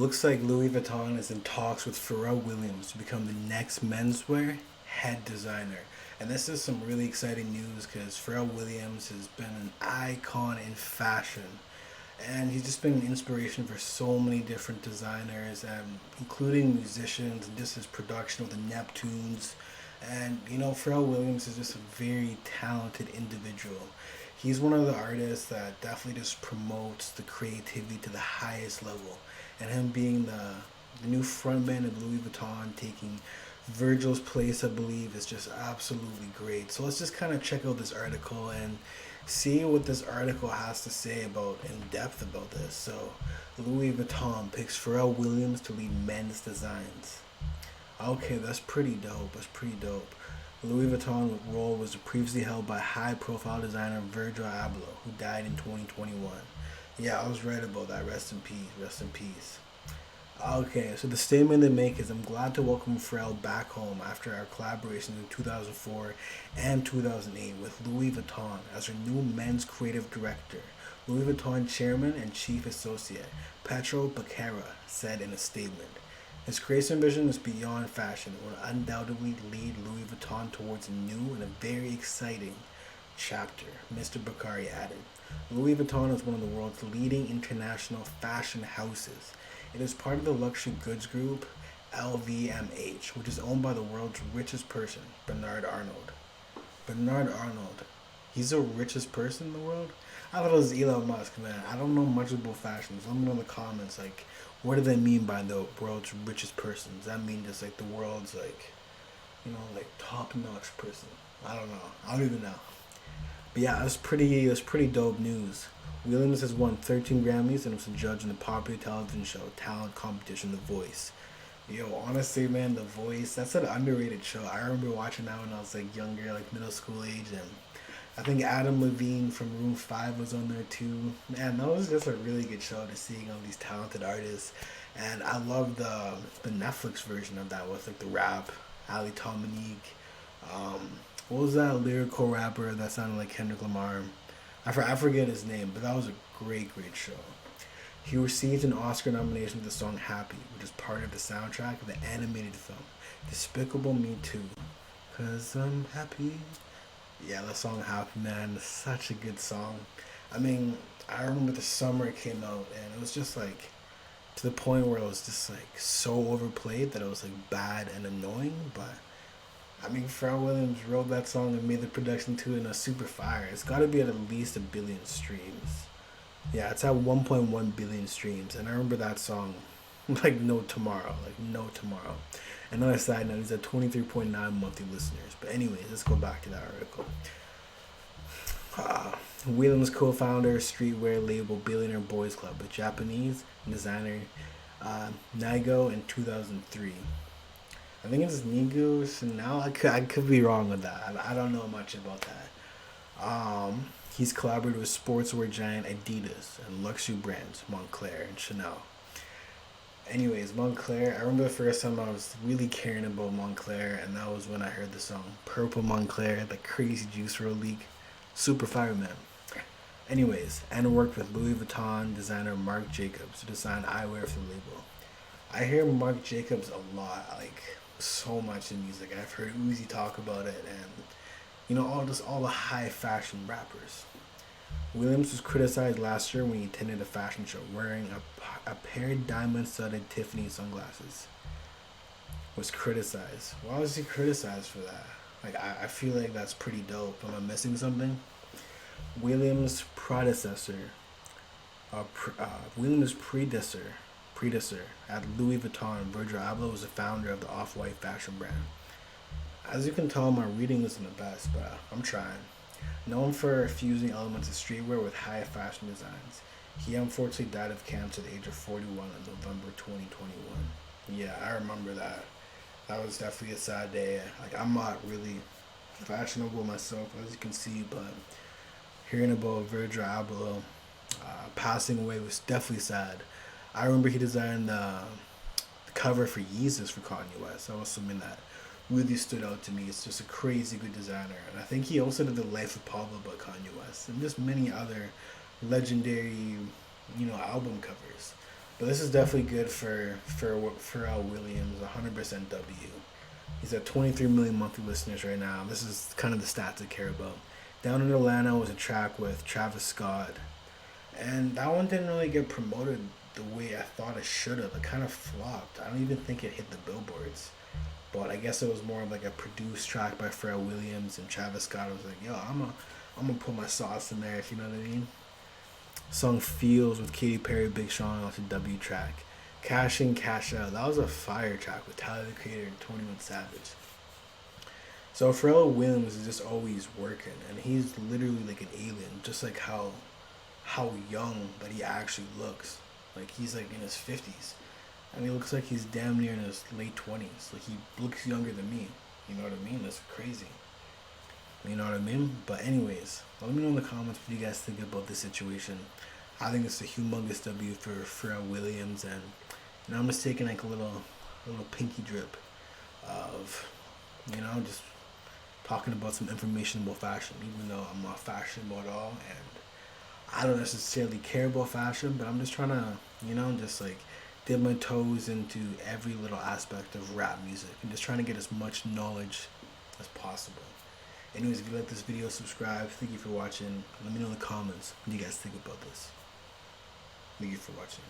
looks like Louis Vuitton is in talks with Pharrell Williams to become the next menswear head designer. And this is some really exciting news because Pharrell Williams has been an icon in fashion. And he's just been an inspiration for so many different designers, including musicians, and just his production of the Neptunes. And Pharrell Williams is just a very talented individual. He's one of the artists that definitely just promotes the creativity to the highest level. And him being the new frontman of Louis Vuitton, taking Virgil's place, I believe, is just absolutely great. So let's just kind of check out this article and see what this article has to say about in depth about this. So, Louis Vuitton picks Pharrell Williams to lead men's designs. Okay, that's pretty dope. That's pretty dope. Louis Vuitton role was previously held by high-profile designer Virgil Abloh, who died in 2021. Yeah, I was right about that. Rest in peace. Rest in peace. Okay, so the statement they make is, I'm glad to welcome Pharrell back home after our collaborations in 2004 and 2008 with Louis Vuitton as our new men's creative director. Louis Vuitton chairman and chief associate Petro Bacara said in a statement. His creative vision is beyond fashion and will undoubtedly lead Louis Vuitton towards a new and a very exciting chapter, Mr. Bakari added. Louis Vuitton is one of the world's leading international fashion houses. It is part of the luxury goods group LVMH, which is owned by the world's richest person, Bernard Arnault. Bernard Arnault. He's the richest person in the world? I thought it was Elon Musk, man. I don't know much about fashion. So let me know in the comments, like, what do they mean by the world's richest person? Does that mean just, like, the world's, like, top-notch person? I don't know. I don't even know. But yeah, that's pretty dope news. Williams has won 13 Grammys and was a judge in the popular television show talent competition The Voice. Yo, honestly, man, The Voice, that's an underrated show. I remember watching that when I was like younger, like middle school age, and I think Adam Levine from Room 5 was on there too. Man, that was just a really good show to see all these talented artists. And I love the Netflix version of that with like the rap, Ali Dominique. What was that lyrical rapper that sounded like Kendrick Lamar? I forget his name, but that was a great show. He received an Oscar nomination for the song Happy, which is part of the soundtrack of the animated film Despicable Me 2. 'Cause I'm happy. Yeah, that song Happy, man, is such a good song. I mean, I remember the summer it came out, and it was just like, to the point where it was just like so overplayed that it was like bad and annoying, but I mean, Pharrell Williams wrote that song and made the production to it in a super fire. It's got to be at least a billion streams. Yeah, it's at 1.1 billion streams. And I remember that song like no tomorrow. Like no tomorrow. Another side note, he's at 23.9 monthly listeners. But anyways, let's go back to that article. Williams co-founder streetwear label Billionaire Boys Club with Japanese designer Naigo in 2003. I think it's Nigo Chanel. I could be wrong with that. I don't know much about that. He's collaborated with sportswear giant Adidas and luxury brands Montclair and Chanel. Anyways, Montclair, I remember the first time I was really caring about Montclair, and that was when I heard the song Purple Montclair, the crazy Juice WRLD leak. Super fire, man. Anyways, and worked with Louis Vuitton designer Marc Jacobs to design eyewear for the label. I hear Marc Jacobs a lot, like so much in music. I've heard Uzi talk about it, and all the high fashion rappers. Williams was criticized last year when he attended a fashion show wearing a pair of diamond-studded Tiffany sunglasses. Was criticized. Why was he criticized for that? Like, I feel like that's pretty dope. Am I missing something? Williams' predecessor at Louis Vuitton, Virgil Abloh, was the founder of the Off-White fashion brand. As you can tell, my reading isn't the best, but I'm trying. Known for fusing elements of streetwear with high fashion designs, he unfortunately died of cancer at the age of 41 in November 2021. Yeah, I remember that. That was definitely a sad day. Like, I'm not really fashionable myself, as you can see, but hearing about Virgil Abloh passing away was definitely sad. I remember he designed the cover for Yeezus for Kanye West. That was something that really stood out to me. It's just a crazy good designer. And I think he also did the Life of Pablo by Kanye West and just many other legendary, album covers. But this is definitely good for Pharrell Williams. 100% W. He's at 23 million monthly listeners right now. This is kind of the stats I care about. Down in Atlanta was a track with Travis Scott, and that one didn't really get promoted the way I thought it should have. It kind of flopped. I don't even think it hit the billboards. But I guess it was more of like a produced track by Pharrell Williams, and Travis Scott was like, "Yo, I'm gonna put my sauce in there," if you know what I mean. Song "Feels" with Katy Perry, Big Sean off the W track. "Cash In, Cash Out." That was a fire track with Tyler the Creator and 21 Savage. So Pharrell Williams is just always working, and he's literally like an alien, just like how young that he actually looks. Like he's like in his 50s. And he looks like he's damn near in his late 20s. Like he looks younger than me. You know what I mean? That's crazy. You know what I mean? But anyways, let me know in the comments what you guys think about this situation. I think it's a humongous W for Pharrell Williams, and I'm just taking like a little pinky drip of, just talking about some information about fashion, even though I'm not fashionable at all, and I don't necessarily care about fashion, but I'm just trying to, just like dip my toes into every little aspect of rap music and just trying to get as much knowledge as possible. Anyways, if you like this video, subscribe. Thank you for watching. Let me know in the comments what you guys think about this. Thank you for watching.